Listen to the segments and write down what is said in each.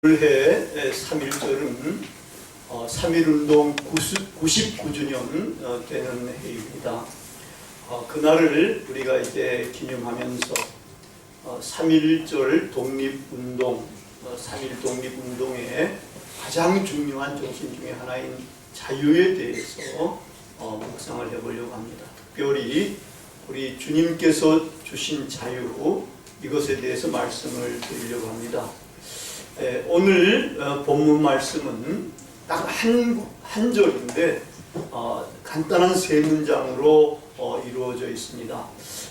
올해 3.1절은 3.1운동 99주년 되는 해입니다. 그날을 우리가 이제 기념하면서 3.1절 독립운동, 3.1 독립운동의 가장 중요한 정신 중에 하나인 자유에 대해서 묵상을 해보려고 합니다. 특별히 우리 주님께서 주신 자유, 이것에 대해서 말씀을 드리려고 합니다. 오늘 본문 말씀은 딱 한 절인데 간단한 세 문장으로 이루어져 있습니다.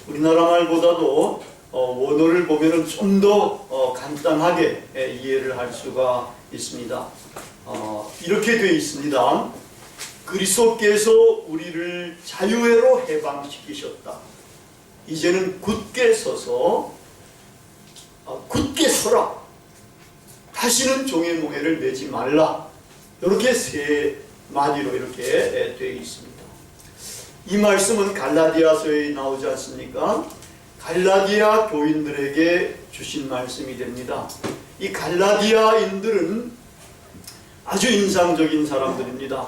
우리나라 말보다도 원어를 보면 좀 더 간단하게 이해를 할 수가 있습니다. 이렇게 되어 있습니다. 그리스도께서 우리를 자유회로 해방시키셨다. 이제는 굳게 서서 굳게 서라. 다시는 종의 몽해를 매지 말라. 이렇게 세 마디로 이렇게 되어 있습니다. 이 말씀은 갈라디아서에 나오지 않습니까? 갈라디아 교인들에게 주신 말씀이 됩니다. 이 갈라디아인들은 아주 인상적인 사람들입니다.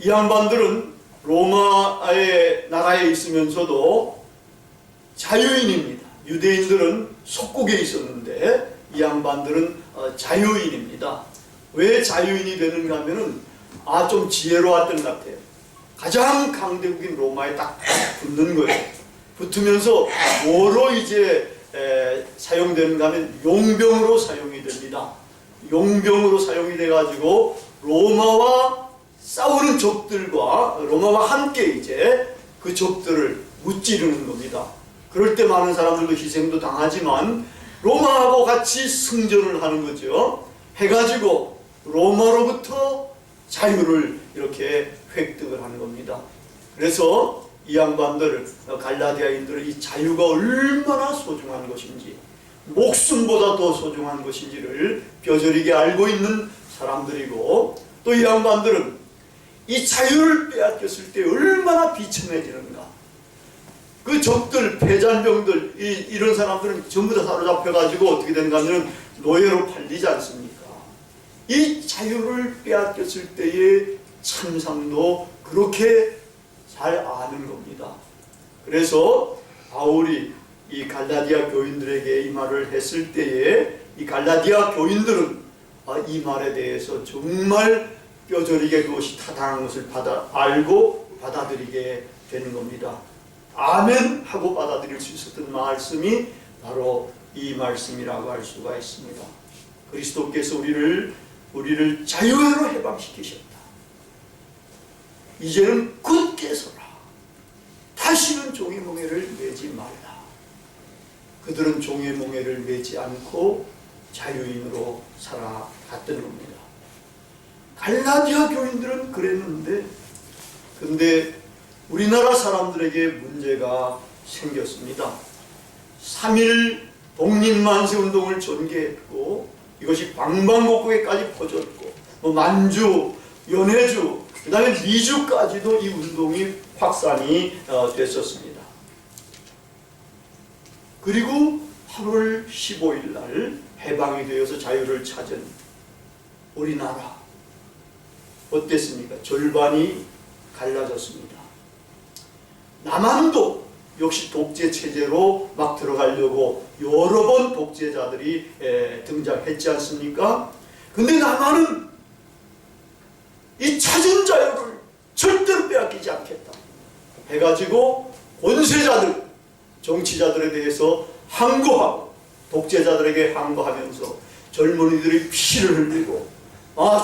이 양반들은 로마의 나라에 있으면서도 자유인입니다. 유대인들은 속국에 있었는데 이 양반들은 자유인입니다. 왜 자유인이 되는가 하면은 좀 지혜로웠던 것 같아요. 가장 강대국인 로마에 딱 붙는 거예요. 붙으면서 뭐로 이제 사용되는가 하면 용병으로 사용이 됩니다. 용병으로 사용이 돼가지고 로마와 싸우는 적들과 로마와 함께 이제 그 적들을 무찌르는 겁니다. 그럴 때 많은 사람들도 희생도 당하지만 로마하고 같이 승전을 하는 거죠. 해가지고 로마로부터 자유를 이렇게 획득을 하는 겁니다. 그래서 이 양반들, 갈라디아인들은 이 자유가 얼마나 소중한 것인지, 목숨보다 더 소중한 것인지를 뼈저리게 알고 있는 사람들이고, 또 이 양반들은 이 자유를 빼앗겼을 때 얼마나 비참해지는가. 그 적들, 패잔병들, 이런 사람들은 전부 다 사로잡혀가지고 어떻게 되는가 하면 노예로 팔리지 않습니까? 이 자유를 빼앗겼을 때의 참상도 그렇게 잘 아는 겁니다. 그래서 바울이 이 갈라디아 교인들에게 이 말을 했을 때에 이 갈라디아 교인들은 이 말에 대해서 정말 뼈저리게 그것이 타당한 것을 알고 받아들이게 되는 겁니다. 아멘 하고 받아들일 수 있었던 말씀이 바로 이 말씀이라고 할 수가 있습니다. 그리스도께서 우리를 자유회로 해방시키셨다. 이제는 굳게 서라. 다시는 종의 몽해를 매지 말라. 그들은 종의 몽해를 매지 않고 자유인으로 살아갔던 겁니다. 갈라디아 교인들은 그랬는데, 근데 우리나라 사람들에게 문제가 생겼습니다. 3.1 독립만세운동을 전개했고, 이것이 방방곡곡에까지 퍼졌고, 만주, 연해주, 그 다음에 미주까지도 이 운동이 확산이 됐었습니다. 그리고 8월 15일 날 해방이 되어서 자유를 찾은 우리나라 어땠습니까? 절반이 갈라졌습니다. 남한도 역시 독재 체제로 막 들어가려고 여러 번 독재자들이 등장했지 않습니까? 근데 남한은 이 찾은 자유를 절대로 빼앗기지 않겠다 해가지고 권세자들, 정치자들에 대해서 항거하고 독재자들에게 항거하면서 젊은이들이 피를 흘리고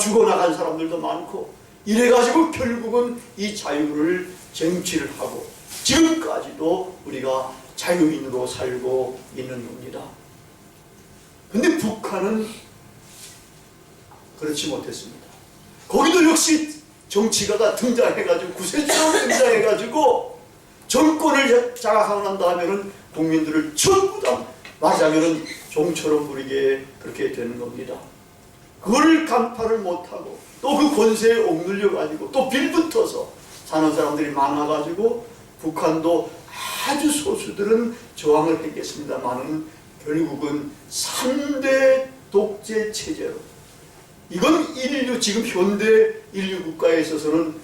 죽어나간 사람들도 많고 이래가지고 결국은 이 자유를 쟁취를 하고 지금까지도 우리가 자유인으로 살고 있는 겁니다. 근데 북한은 그렇지 못했습니다. 거기도 역시 정치가가 등장해가지고 구세주로 등장해가지고 정권을 장악하고 난 다음에는 국민들을 전부 다 말하자면은 종처럼 부리게 그렇게 되는 겁니다. 그걸 간파를 못하고 또 그 권세에 억눌려가지고 또 빌붙어서 사는 사람들이 많아가지고 북한도 아주 소수들은 저항을 했겠습니다만은 결국은 3대 독재 체제로 이건 지금 현대 인류 국가에 있어서는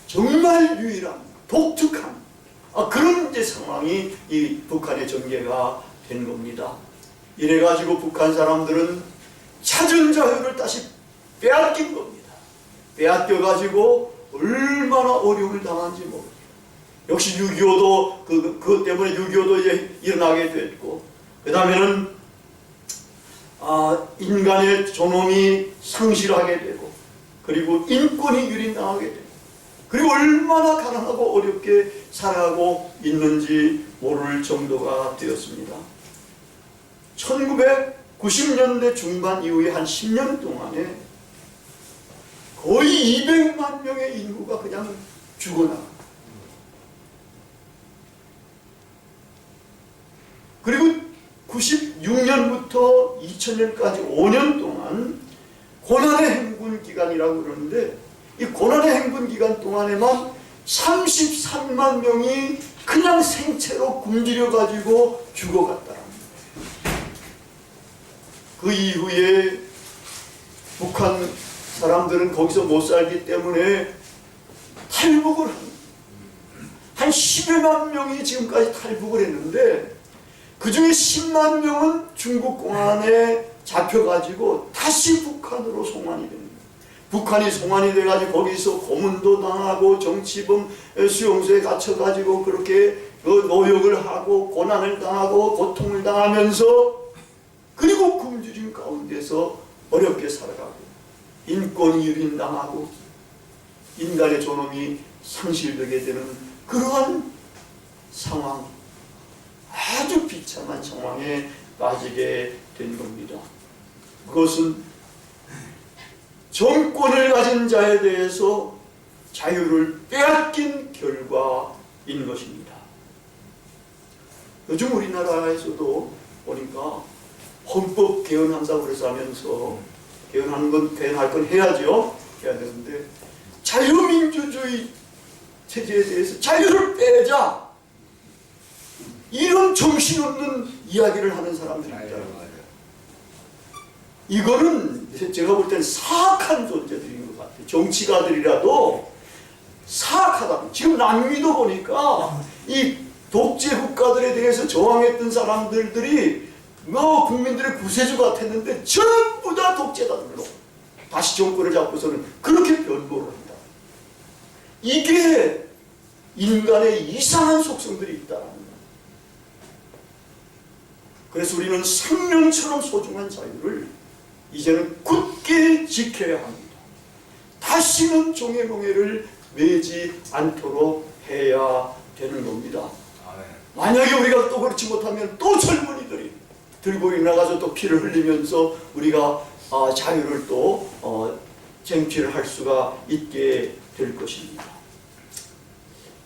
정말 유일한 독특한 그런 이제 상황이 이 북한의 전개가 된 겁니다. 이래가지고 북한 사람들은 찾은 자유를 다시 빼앗긴 겁니다. 빼앗겨가지고 얼마나 어려움을 당한지 모릅니다. 역시 6.25도 그것 때문에 6.25도 이제 일어나게 됐고, 그 다음에는 인간의 존엄이 상실하게 되고, 그리고 인권이 유린당하게 되고, 그리고 얼마나 가난하고 어렵게 살아가고 있는지 모를 정도가 되었습니다. 1990년대 중반 이후에 한 10년 동안에 거의 200만 명의 인구가 그냥 죽어나갑니다. 그리고 96년부터 2000년까지 5년 동안 고난의 행군 기간이라고 그러는데, 이 고난의 행군 기간 동안에만 33만 명이 그냥 생체로 굶주려 가지고 죽어갔다랍니다. 그 이후에 북한 사람들은 거기서 못 살기 때문에 탈북을 한 10여만 명이 지금까지 탈북을 했는데, 그 중에 10만 명은 중국 공안에 잡혀가지고 다시 북한으로 송환이 됩니다. 북한이 송환이 돼가지고 거기서 고문도 당하고 정치범 수용소에 갇혀가지고 그렇게 노역을 하고 고난을 당하고 고통을 당하면서, 그리고 굶주림 가운데서 어렵게 살아가고 인권이 유린당하고 인간의 존엄이 상실되게 되는 그러한 상황, 아주 비참한 상황에 빠지게 된 겁니다. 그것은 정권을 가진 자에 대해서 자유를 빼앗긴 결과인 것입니다. 요즘 우리나라에서도 보니까 헌법 개헌한다고 그래서 하면서, 개헌하는 건 개헌할 건 해야죠. 해야 되는데, 자유민주주의 체제에 대해서 자유를 빼자, 이런 정신없는 이야기를 하는 사람들이 있더라고요. 이거는 제가 볼 때는 사악한 존재들인 것 같아요. 정치가들이라도 사악하다. 지금 남미도 보니까 이 독재 국가들에 대해서 저항했던 사람들이 국민들의 구세주 같았는데 전부 다 독재자들로 다시 정권을 잡고서는 그렇게 변모를 한다. 이게 인간의 이상한 속성들이 있다는 거예요. 그래서 우리는 생명처럼 소중한 자유를 이제는 굳게 지켜야 합니다. 다시는 종의 몽해를 매지 않도록 해야 되는 겁니다. 만약에 우리가 또 그렇지 못하면 또 젊은이들이 들고 일어나가서 또 피를 흘리면서 우리가 자유를 또 쟁취를 할 수가 있게 될 것입니다.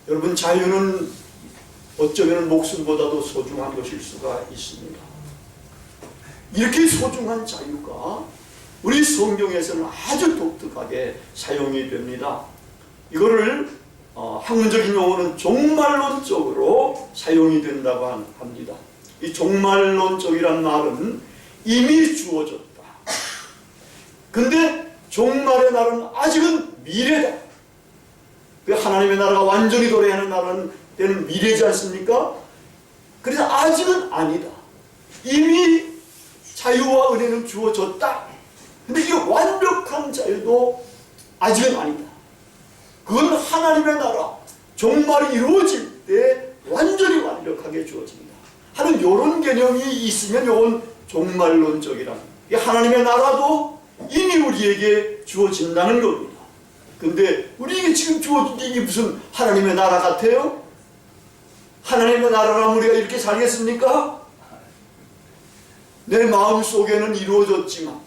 여러분, 자유는 어쩌면 목숨보다도 소중한 것일 수가 있습니다. 이렇게 소중한 자유가 우리 성경에서는 아주 독특하게 사용이 됩니다. 이거를 학문적인 용어는 종말론적으로 사용이 된다고 합니다. 이 종말론적이란 말은 이미 주어졌다. 근데 종말의 날은 아직은 미래다. 하나님의 나라가 완전히 도래하는 날은 때는 미래지 않습니까? 그래서 아직은 아니다. 이미 자유와 은혜는 주어졌다. 근데 이 완벽한 자유도 아직은 아니다. 그건 하나님의 나라, 종말이 이루어질 때 완전히 완벽하게 주어집니다. 하는 이런 개념이 있으면 이건 종말론적이라. 하나님의 나라도 이미 우리에게 주어진다는 겁니다. 근데 우리에게 지금 주어진 게 이게 무슨 하나님의 나라 같아요? 하나님의 나라라면 우리가 이렇게 살겠습니까? 내 마음속에는 이루어졌지만,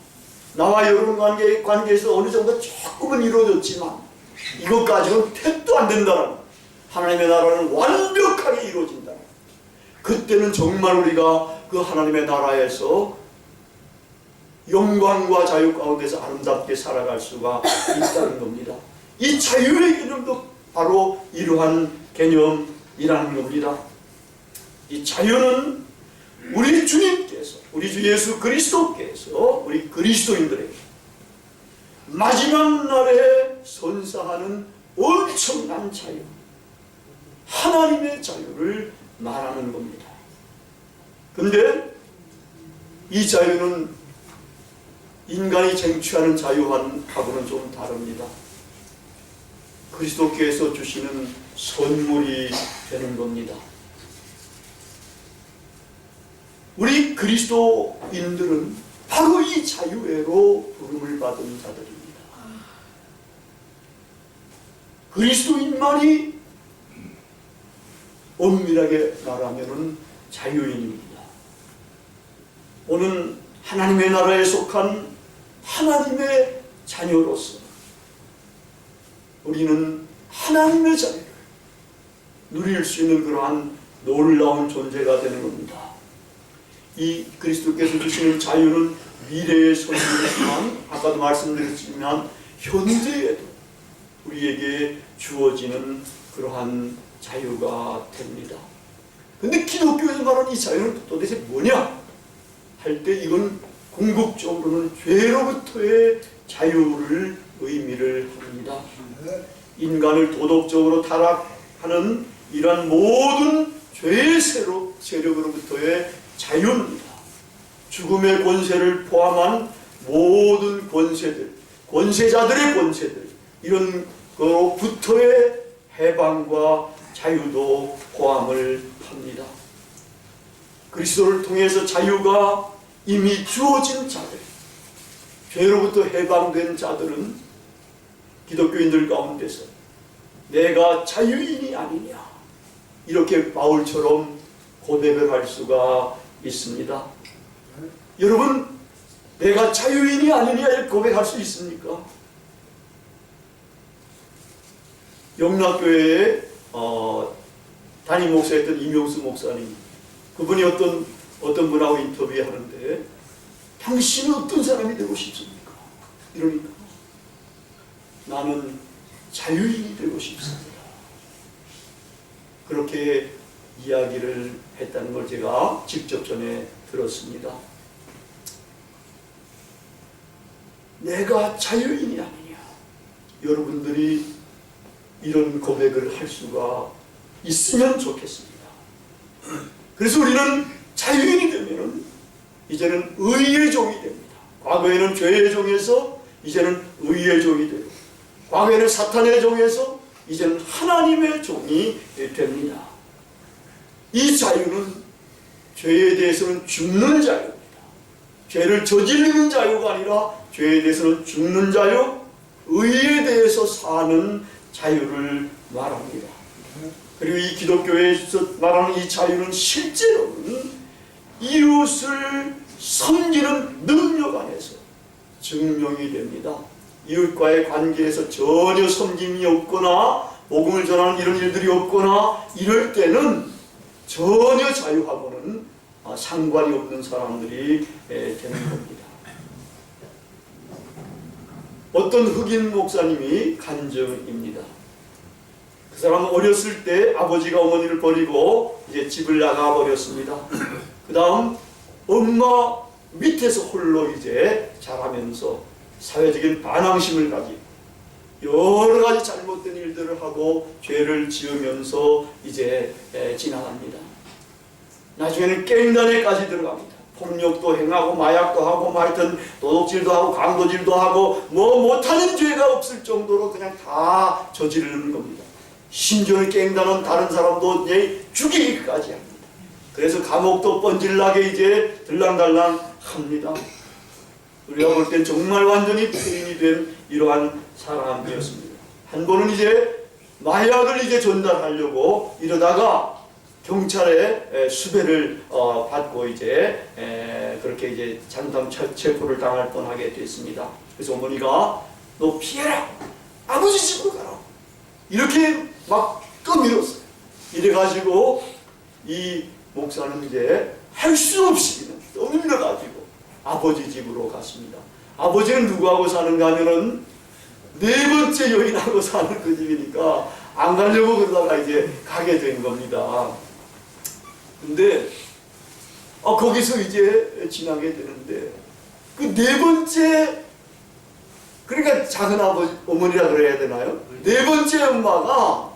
나와 여러분 관계에서 어느 정도 조금은 이루어졌지만 이것 가지고는 택도 안 된다는, 하나님의 나라는 완벽하게 이루어진다. 그때는 정말 우리가 그 하나님의 나라에서 영광과 자유 가운데서 아름답게 살아갈 수가 있다는 겁니다. 이 자유의 개념도 바로 이러한 개념이라는 겁니다. 이 자유는 우리 주님께서, 우리 주 예수 그리스도께서 우리 그리스도인들에게 마지막 날에 선사하는 엄청난 자유, 하나님의 자유를 말하는 겁니다. 근데 이 자유는 인간이 쟁취하는 자유하고는 좀 다릅니다. 그리스도께서 주시는 선물이 되는 겁니다. 우리 그리스도인들은 바로 이 자유회로 부름을 받은 자들입니다. 그리스도인만이 엄밀하게 말하면 자유인입니다. 오늘 하나님의 나라에 속한 하나님의 자녀로서 우리는 하나님의 자유를 누릴 수 있는 그러한 놀라운 존재가 되는 겁니다. 이 그리스도께서 주시는 자유는 미래의 선물이지만 아까도 말씀드렸지만 현재에도 우리에게 주어지는 그러한 자유가 됩니다. 근데 기독교에서 말하는 이 자유는 도대체 뭐냐? 할 때 이건 궁극적으로는 죄로부터의 자유를 의미를 합니다. 인간을 도덕적으로 타락하는 이러한 모든 죄의 세력으로부터의 자유입니다. 죽음의 권세를 포함한 모든 권세들, 권세자들의 권세들, 이런 것부터의 해방과 자유도 포함을 합니다. 그리스도를 통해서 자유가 이미 주어진 자들, 죄로부터 해방된 자들은 기독교인들 가운데서 내가 자유인이 아니냐 이렇게 바울처럼 고백을 할 수가 있습니다. 여러분, 내가 자유인이 아니냐 이렇게 고백할 수 있습니까? 영락교회에 담임 목사였던 이명수 목사님, 그분이 어떤 분하고 인터뷰하는데 당신은 어떤 사람이 되고 싶습니까? 이러니까 나는 자유인이 되고 싶습니다. 그렇게 이야기를 했다는 걸 제가 직접 전에 들었습니다. 내가 자유인이 아니냐, 여러분들이 이런 고백을 할 수가 있으면 좋겠습니다. 그래서 우리는 자유인이 되면 이제는 의의 종이 됩니다. 과거에는 죄의 종에서 이제는 의의 종이 되고, 과거에는 사탄의 종에서 이제는 하나님의 종이 됩니다. 이 자유는 죄에 대해서는 죽는 자유입니다. 죄를 저지르는 자유가 아니라 죄에 대해서는 죽는 자유, 의에 대해서 사는 자유를 말합니다. 그리고 이 기독교에서 말하는 이 자유는 실제로는 이웃을 섬기는 능력 안에서 증명이 됩니다. 이웃과의 관계에서 전혀 섬김이 없거나 복음을 전하는 이런 일들이 없거나 이럴 때는 전혀 자유하고는 상관이 없는 사람들이 되는 겁니다. 어떤 흑인 목사님이 간증입니다. 그 사람은 어렸을 때 아버지가 어머니를 버리고 이제 집을 나가 버렸습니다. 그 다음 엄마 밑에서 홀로 이제 자라면서 사회적인 반항심을 가지고 여러 가지 잘못된 일들을 하고 죄를 지으면서 이제 지나갑니다. 나중에는 깽단에까지 들어갑니다. 폭력도 행하고 마약도 하고 하여튼 도둑질도 하고 강도질도 하고 뭐 못하는 죄가 없을 정도로 그냥 다 저지르는 겁니다. 심지어는 깽단은 다른 사람도 죽이기까지 합니다. 그래서 감옥도 뻔질나게 이제 들랑달랑 합니다. 우리가 볼 땐 정말 완전히 폐인이 된 이러한 사람이었습니다. 한 번은 이제 마약을 이제 전달하려고 이러다가 경찰의 수배를 받고 이제 그렇게 이제 잠담 체포를 당할 뻔하게 됐습니다. 그래서 어머니가 너 피해라, 아버지 집으로 가라, 이렇게 막 떠밀었어요. 이래가지고 이 목사는 이제 할 수 없이 그냥 떠밀려가지고 아버지 집으로 갔습니다. 아버지는 누구하고 사는가 하면은 네 번째 여인하고 사는 그 집이니까 안 가려고 그러다가 이제 가게 된 겁니다. 근데 거기서 이제 지나게 되는데 그 네 번째 그러니까 작은 어머니라 그래야 되나요? 네 번째 엄마가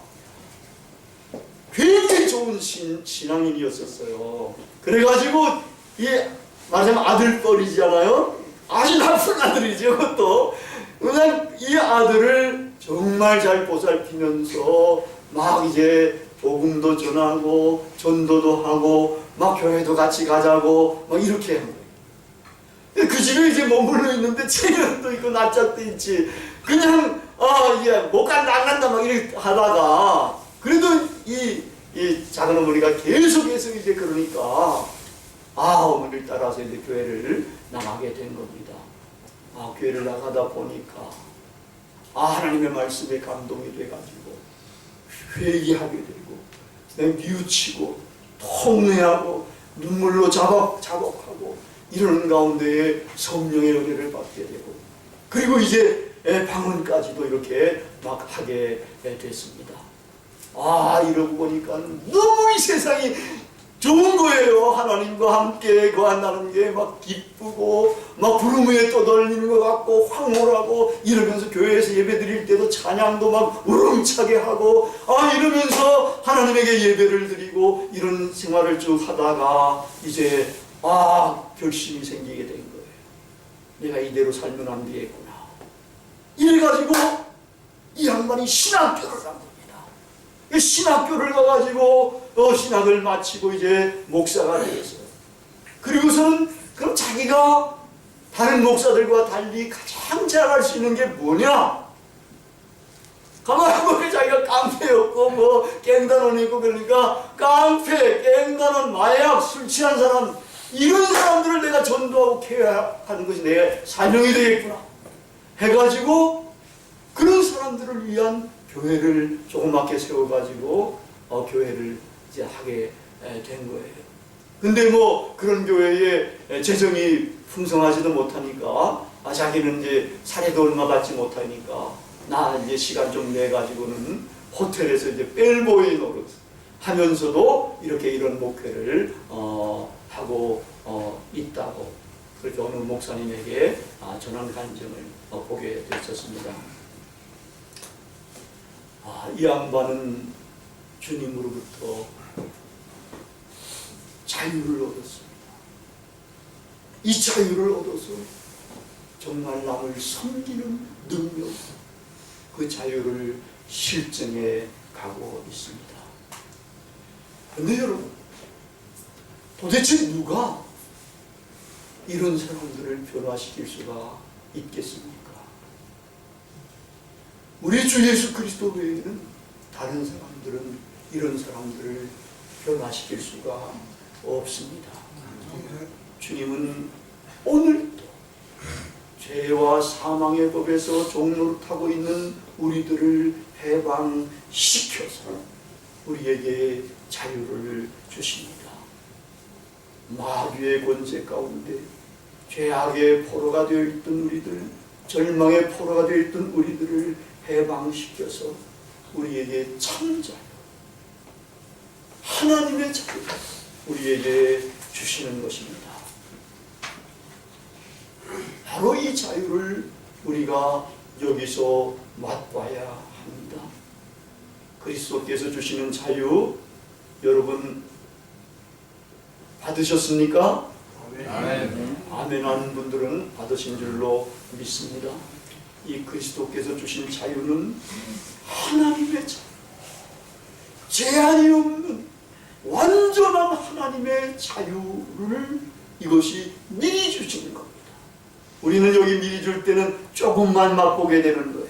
굉장히 좋은 신앙인이었었어요. 그래가지고 이 말하자면 아들뻘이잖아요. 아주 나쁜 아들이죠. 그것도 그냥 이 아들을 정말 잘 보살피면서 막 이제 복음도 전하고 전도도 하고 막 교회도 같이 가자고 막 이렇게 한 거예요. 그 집에 이제 머물러 있는데 체면도 있고 낯짝도 있지. 그냥 이제 못 간다 안 간다 막 이렇게 하다가 그래도 이 작은 어머니가 계속해서 이제 그러니까 어머니를 따라서 이제 교회를 나가게 된 겁니다. 교회를 나가다 보니까 하나님의 말씀에 감동이 돼가지고 회개하게 되고 뉘우치고 통회하고 눈물로 자복하고 이러는 가운데에 성령의 은혜를 받게 되고 그리고 이제 방언까지도 이렇게 막 하게 됐습니다. 이러고 보니까 너무 이 세상이 좋은 거예요. 하나님과 함께 거한다는 게 막 기쁘고 막 구름 위에 떠돌리는 것 같고 황홀하고 이러면서 교회에서 예배 드릴 때도 찬양도 막 우렁차게 하고 이러면서 하나님에게 예배를 드리고 이런 생활을 쭉 하다가 이제 결심이 생기게 된 거예요. 내가 이대로 살면 안 되겠구나. 이래가지고 이 양반이 신학교를 간 겁니다. 신학교를 가가지고 신학을 마치고 이제 목사가 되었어요. 그리고서는 그럼 자기가 다른 목사들과 달리 가장 잘할 수 있는 게 뭐냐? 가만히 보니까 자기가 깡패였고 뭐 갱단원이고 그러니까 깡패, 갱단원, 마약, 술 취한 사람 이런 사람들을 내가 전도하고 케어하는 것이 내 사명이 되겠구나 해가지고 그런 사람들을 위한 교회를 조그맣게 세워가지고 교회를 이제 하게 된 거예요. 근데 뭐 그런 교회에 재정이 풍성하지도 못하니까 자기는 이제 사례도 얼마 받지 못하니까 나 이제 시간 좀 내 가지고는 호텔에서 이제 벨보이 노릇 하면서도 이렇게 이런 목회를 하고 있다고 그렇게 어느 목사님에게 전한 간증을 보게 됐었습니다. 이 양반은 주님으로부터 자유를 얻었습니다. 이 자유를 얻어서 정말 남을 섬기는 능력, 그 자유를 실증해 가고 있습니다. 그런데 여러분, 도대체 누가 이런 사람들을 변화시킬 수가 있겠습니까? 우리 주 예수 그리스도 외에는 다른 사람들은 이런 사람들을 변화시킬 수가 없습니다. 주님은 오늘도 죄와 사망의 법에서 종노릇하고 있는 우리들을 해방시켜서 우리에게 자유를 주십니다. 마귀의 권세 가운데 죄악의 포로가 되어 있던 우리들, 절망의 포로가 되어 있던 우리들을 해방시켜서 우리에게 참 자유, 하나님의 자유 우리에게 주시는 것입니다. 바로 이 자유를 우리가 여기서 맛봐야 합니다. 그리스도께서 주시는 자유 여러분 받으셨습니까? 아멘 하는 분들은 받으신 줄로 믿습니다. 이 그리스도께서 주신 자유는 하나님의 자유, 제한이 없는 완전한 하나님의 자유를 이것이 미리 주시는 겁니다. 우리는 여기 미리 줄 때는 조금만 맛보게 되는 거예요.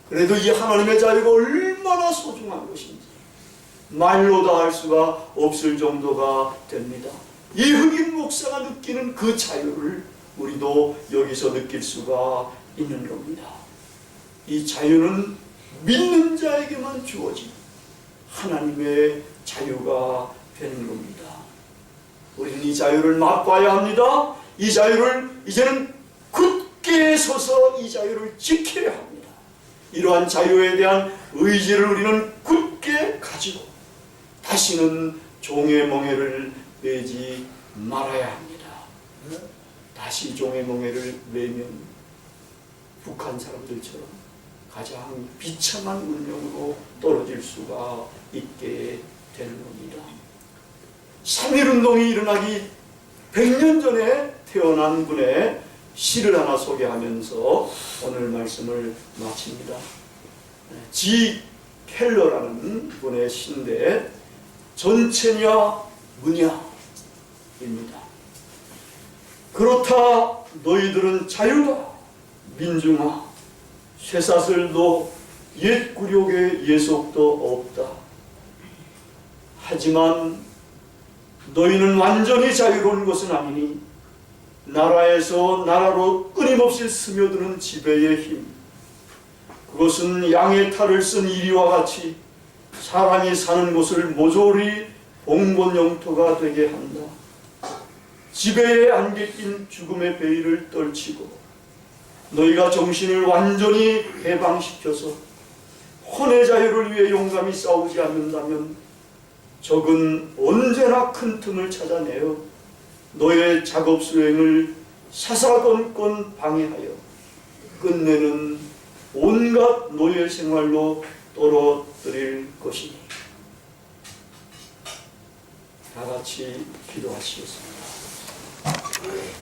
그래도 이 하나님의 자유가 얼마나 소중한 것인지 말로 다 할 수가 없을 정도가 됩니다. 이 흑인 목사가 느끼는 그 자유를 우리도 여기서 느낄 수가 있는 겁니다. 이 자유는 믿는 자에게만 주어진 하나님의 자유가 되는 겁니다. 우리는 이 자유를 맛봐야 합니다. 이 자유를 이제는 굳게 서서 이 자유를 지켜야 합니다. 이러한 자유에 대한 의지를 우리는 굳게 가지고 다시는 종의 멍에를 매지 말아야 합니다. 다시 종의 멍에를 매면 북한 사람들처럼 가장 비참한 운명으로 떨어질 수가 있게 되는 겁니다. 3.1운동이 일어나기 100년 전에 태어난 분의 시를 하나 소개하면서 오늘 말씀을 마칩니다. 지 켈러라는 분의 시인데 전체냐 무냐입니다. 그렇다 너희들은 자유다 민중아 쇠사슬도 옛 굴욕의 예속도 없다. 하지만 너희는 완전히 자유로운 것은 아니니 나라에서 나라로 끊임없이 스며드는 지배의 힘 그것은 양의 탈을 쓴 이리와 같이 사람이 사는 곳을 모조리 봉본 영토가 되게 한다. 지배에 안개 낀 죽음의 베일을 떨치고 너희가 정신을 완전히 해방시켜서 혼의 자유를 위해 용감히 싸우지 않는다면 적은 언제나 큰 틈을 찾아내어 너의 작업 수행을 사사건건 방해하여 끝내는 온갖 노예 생활로 떨어뜨릴 것이니. 다 같이 기도하시겠습니다.